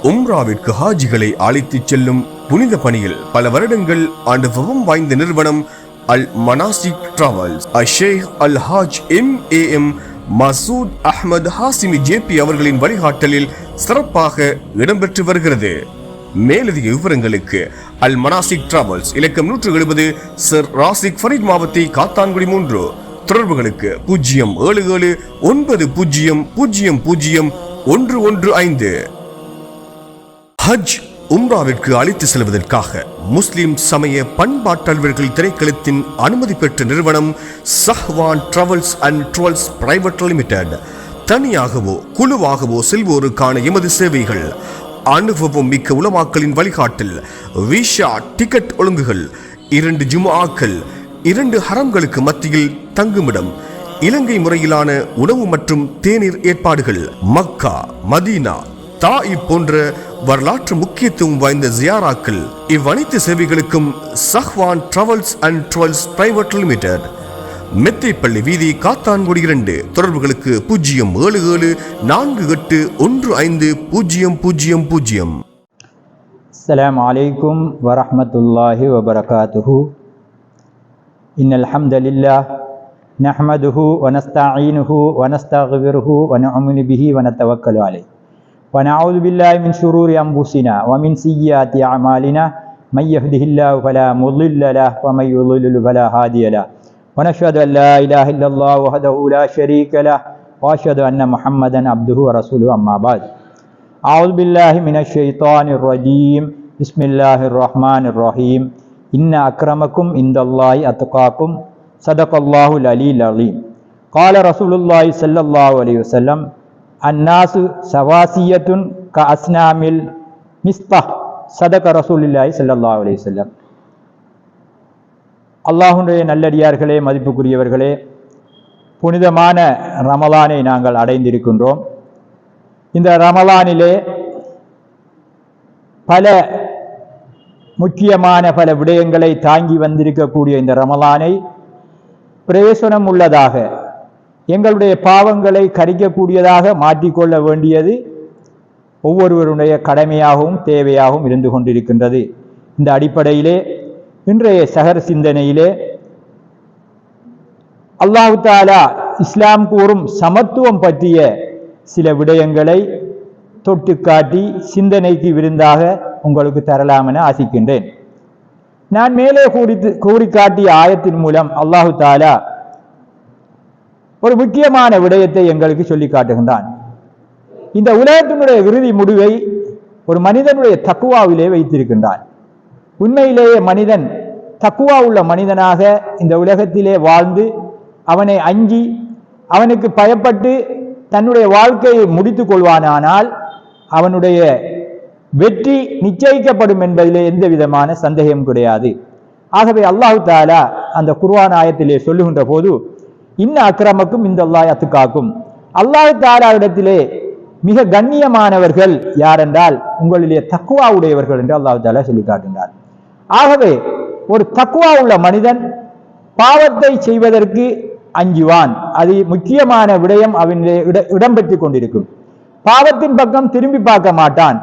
உம்ராவிற்கு ஹாஜிகளை அழைத்துச் செல்லும் புனித பணியில் பல வருடங்கள் அனுபவம் வாய்ந்த நிறுவனம் அல் மனாசிக் டிராவல்ஸ் ஷேக் அல் ஹாஜ் எம் மசூத் அஹ்மத் ஹாசிமி ஜேபி அவர்களின் வழிகாட்டலில் சிறப்பாக இடம்பெற்று வருகிறது. மேலதிக விவரங்களுக்கு அல் மனாசிக் டிராவல்ஸ் இலக்கம் 170 சர் ராசிக் ஃபரீத் மாவத்தை காத்தான்குடி 3. தொடர்புகளுக்கு 07790000115. ஹஜ் உம்ராவிற்கு அழைத்து செல்வதற்காக முஸ்லிம் சமய பண்பாட்டல்வர்கள் திணைக்களத்தின் அனுமதி பெற்ற நிறுவனம் Sahwan travels and tours private limited. தனியாகவோ குழுவாகவோ செல்வோருக்கான எமது சேவைகள் அனுபவம் மிக்க உலமாக்களின் வழிகாட்டல், விசா டிக்கெட் ஒழுங்குகள், 2 ஜும்ஆக்கள், 2 ஹரம்களுக்கு மத்தியில் தங்குமிடம், இலங்கை முறையிலான உணவு மற்றும் தேநீர் ஏற்பாடுகள், மக்கா, மதீனா, தாயிப் போன்ற வரலாற்று முக்கியத்துவம் வாய்ந்த ஜியாராக்கள். இவ்வனைத்து சேவைகளுக்கும் Sahwan travels and tours private limited, Meththaippalli வீதி, காத்தான்குடி 2. தொடர்புகளுக்கு 077481500. அஸ்ஸலாமு அலைக்கும் வரஹ்மத்துல்லாஹி வபரகாத்துஹு. இன்னல் ஹம்தலில்லாஹ் நஹ்மதுஹு வ நஸ்தஈனுஹு வ நஸ்தக்ஃபிருஹு வ நுஅமினு பிஹி வ நதவக்கலு அலைஹி வ நஊது பில்லாஹி மின் ஷுரூரி அன்ஃபுஸினா வ மின் ஸய்யிஆத்தி அமாலினா மை யஹ்திஹில்லாஹு ஃபலா முضில்ல லஹு வ மை யுضلل ஃபலா ஹாதிய லஹு ونشهد أن لا إله إلا الله وحده لا شريك له وأشهد أن محمدا عبده ورسوله أما بعد أعوذ بالله من الشيطان الرجيم بسم الله الرحمن الرحيم إن أكرمكم عند الله أتقاكم صدق الله العلي العظيم قال رسول الله صلى الله عليه وسلم الناس سواسية كأسنام المسطح صدق رسول الله صلى الله عليه وسلم. அல்லாஹ்வுடைய நல்லடியார்களே, மதிப்புக்குரியவர்களே, புனிதமான ரமலானை நாங்கள் அடைந்திருக்கின்றோம். இந்த ரமலானிலே பல முக்கியமான பல விடயங்களை தாங்கி வந்திருக்கக்கூடிய இந்த ரமலானை பிரயோசனம் உள்ளதாக, எங்களுடைய பாவங்களை கரிக்கக்கூடியதாக மாற்றிக்கொள்ள வேண்டியது ஒவ்வொருவருடைய கடமையாகவும் தேவையாகவும் இருந்து கொண்டிருக்கின்றது. இந்த அடிப்படையிலே இன்றைய சஹர் சிந்தனையிலே அல்லாஹ் தஆலா இஸ்லாம் கூறும் சமத்துவம் பற்றிய சில விடயங்களை தொட்டு காட்டி சிந்தனைக்கு விருந்தாக உங்களுக்கு தரலாம் என ஆசிக்கின்றேன். நான் மேலே கூறி காட்டிய ஆயத்தின் மூலம் அல்லாஹ் தஆலா ஒரு முக்கியமான விடயத்தை எங்களுக்கு சொல்லி காட்டுகின்றான். இந்த உலகத்தினுடைய இறுதி முடிவை ஒரு மனிதனுடைய தக்குவாவிலே வைத்திருக்கின்றான். உண்மையிலேயே மனிதன் தக்குவா உள்ள மனிதனாக இந்த உலகத்திலே வாழ்ந்து அவனை அஞ்சி அவனுக்கு பயப்பட்டு தன்னுடைய வாழ்க்கையை முடித்துக் கொள்வானானால் அவனுடைய வெற்றி நிச்சயிக்கப்படும் என்பதிலே எந்த விதமான சந்தேகம் கிடையாது. ஆகவே அல்லாஹ் தஆலா அந்த குர்ஆன் ஆயத்திலே சொல்லுகின்ற போது இன்ன அக்ரமக்கும் இந்தல்லாஹி அத்காக்கும், அல்லாஹ் தஆலா இடத்திலே மிக கண்ணியமானவர்கள் யாரென்றால் உங்களிலே தக்குவா உடையவர்கள் என்று அல்லாஹ் தஆலா சொல்லி காட்டுகிறார். ஆகவே ஒரு தக்குவா உள்ள மனிதன் பாவத்தை செய்வதற்கு அஞ்சுவான். அது முக்கியமான விடயம் அவனிலே இடம்பெற்று கொண்டிருக்கும். பாவத்தின் பக்கம் திரும்பி பார்க்க மாட்டான்.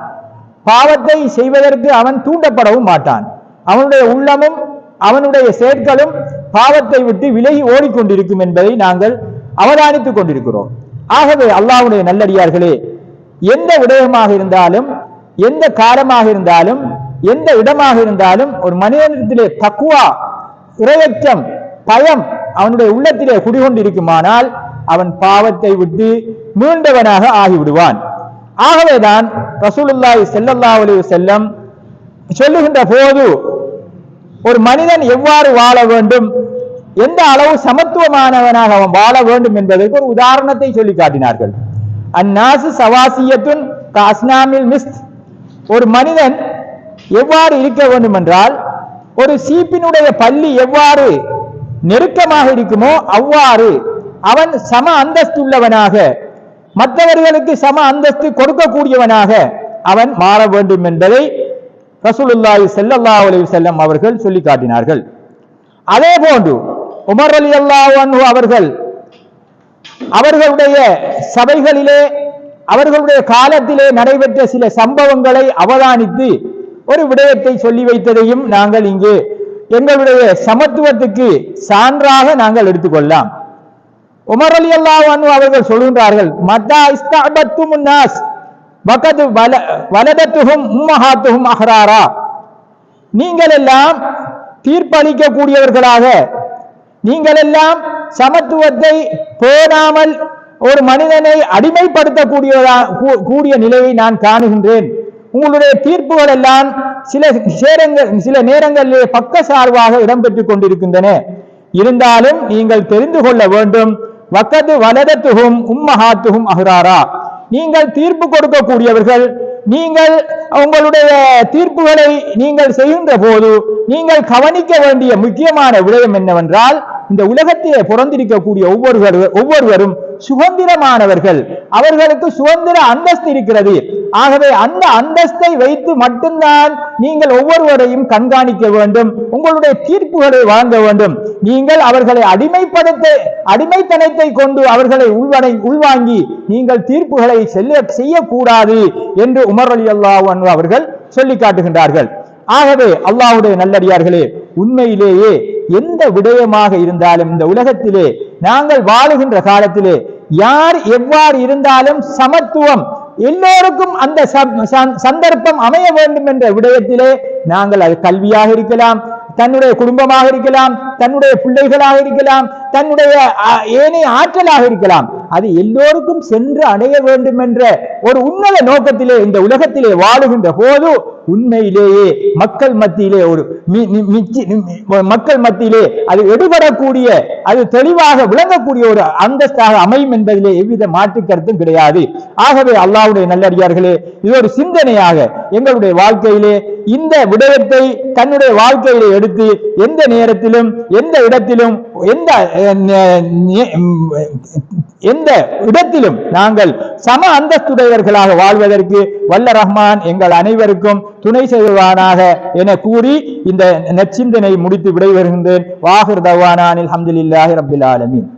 பாவத்தை செய்வதற்கு அவன் தூண்டப்படவும் மாட்டான். அவனுடைய உள்ளமும் அவனுடைய செயற்களும் பாவத்தை விட்டு விலகி ஓடிக்கொண்டிருக்கும் என்பதை நாங்கள் அவதானித்துக் கொண்டிருக்கிறோம். ஆகவே அல்லாஹ்வுடைய நல்லடியார்களே, எந்த விடயமாக இருந்தாலும், எந்த காலமாக இருந்தாலும், எந்த இடமாக இருந்தாலும் ஒரு மனிதனிடத்திலே தக்குவா, இறையச்சம், பயம் அவனுடைய உள்ளத்திலே குடிகொண்டிருக்குமானால் அவன் பாவத்தை விட்டு மீண்டவனாக ஆகிவிடுவான். ஆகவேதான் ரசூலுல்லாஹி ஸல்லல்லாஹு அலைஹி வஸல்லம் சொல்லுகின்ற போது ஒரு மனிதன் எவ்வாறு வாழ வேண்டும், எந்த அளவு சமத்துவமானவனாக அவன் வாழ வேண்டும் என்பதற்கு ஒரு உதாரணத்தை சொல்லி காட்டினார்கள். அந்நாசு சவாசியத்துன் கஸ்னாமில் மிஸ்த், ஒரு மனிதன் எவ்வாறு இருக்க வேண்டும் என்றால் ஒரு சீப்பினுடைய பள்ளி எவ்வாறு நெருக்கமாக இருக்குமோ அவ்வாறு அவன் சம அந்தஸ்துள்ளவனாக, மற்றவர்களுக்கு சம அந்தஸ்து கொடுக்கக்கூடியவனாக அவன் மாற வேண்டும் என்பதை ரசூலுல்லாஹி ஸல்லல்லாஹு அலைஹி வஸல்லம் அவர்கள் சொல்லி காட்டினார்கள். அதே போன்று உமர் ரலியல்லாஹு அன்ஹு அவர்களுடைய சபைகளிலே அவர்களுடைய காலத்திலே நடைபெற்ற சில சம்பவங்களை அவதானித்து ஒரு விடயத்தை சொல்லி வைத்ததையும் நாங்கள் இங்கே எங்களுடைய சமத்துவத்துக்கு சான்றாக நாங்கள் எடுத்துக்கொள்ளலாம். உமர் ரலியல்லாஹு அன்ஹு அவர்கள் சொல்கின்றார்கள், மத்தா இஸ்தஅபத்துமுன் நாஸ் வகத் வலதத்துஹும் உம்மஹாத்துஹும் அஹ்ராரா. நீங்கள் எல்லாம் தீர்ப்பளிக்க கூடியவர்களாக, நீங்கள் எல்லாம் சமத்துவத்தை பேணாமல் ஒரு மனிதனை அடிமைப்படுத்தக்கூடிய நிலையை நான் காணுகின்றேன். உங்களுடைய தீர்ப்புகள் எல்லாம் சில நேரங்களிலே பக்க சார்பாக இடம்பெற்றுக் கொண்டிருக்கின்றன. இருந்தாலும் நீங்கள் தெரிந்து கொள்ள வேண்டும், வக்கது வலதத்துகும் உம்மஹாத்துகும் அஹ்ராரா. நீங்கள் தீர்ப்பு கொடுக்கக்கூடியவர்கள், நீங்கள் உங்களுடைய தீர்ப்புகளை நீங்கள் செய்கின்ற போது நீங்கள் கவனிக்க வேண்டிய முக்கியமான விடயம் என்னவென்றால், இந்த உலகத்திலே பிறந்திருக்கக்கூடிய ஒவ்வொருவரும் சுதந்திரமானவர்கள். அவர்களுக்கு சுதந்திர அந்தஸ்து இருக்கிறது. ஆகவே அந்த அந்தஸ்தை வைத்து மட்டும்தான் நீங்கள் ஒவ்வொருவரையும் கண்காணிக்க வேண்டும், உங்களுடைய தீர்ப்புகளை வழங்க வேண்டும். நீங்கள் அவர்களை அடிமைத்தனத்தை கொண்டு அவர்களை உள்வாங்கி நீங்கள் தீர்ப்புகளை செய்யக்கூடாது என்று உமர் ரலியல்லாஹு அன்ஹு அவர்கள் சொல்லி காட்டுகின்றார்கள். ஆகவே அல்லாஹ்வுடைய நல்லடியார்களே, உண்மையிலேயே எந்த விடயமாக இருந்தாலும் இந்த உலகத்திலே நாங்கள் வாழுகின்ற காலத்திலே யார் எவ்வாறு இருந்தாலும் சமத்துவம் எல்லோருக்கும் அந்த சந்தர்ப்பம் அமைய வேண்டும் என்ற விடயத்திலே நாங்கள் அது கல்வியாக இருக்கலாம், தன்னுடைய குடும்பமாக இருக்கலாம், தன்னுடைய பிள்ளைகளாக இருக்கலாம், தன்னுடைய ஏனைய ஆற்றலாக இருக்கலாம், அது எல்லோருக்கும் சென்று அடைய வேண்டும் என்ற ஒரு உன்னத நோக்கத்திலே இந்த உலகத்திலே வாழுகின்ற போது உண்மையிலேயே மக்கள் மத்தியிலே அது எடுபடக்கூடிய, அது தெளிவாக விளங்கக்கூடிய ஒரு அந்தஸ்தாக அமையும் என்பதிலே எவ்வித மாற்று கருத்தும் கிடையாது. ஆகவே அல்லாஹ்வுடைய நல்லடியார்களே, இது ஒரு சிந்தனையாக எங்களுடைய வாழ்க்கையிலே இந்த விடயத்தை தன்னுடைய வாழ்க்கையிலே எடுத்து எந்த நேரத்திலும் எந்த இடத்திலும் எந்த இடத்திலும் நாங்கள் சம அந்தஸ்துடையவர்களாக வாழ்வதற்கு வல்ல ரஹ்மான் எங்கள் அனைவருக்கும் துணை செய்வானாக என கூறி இந்த நற்சிந்தனை முடித்து விடைபெறுகின்றேன். வாஹிர் தவானான் அல்ஹம்துலில்லாஹி ரப்பில் ஆலமீன்.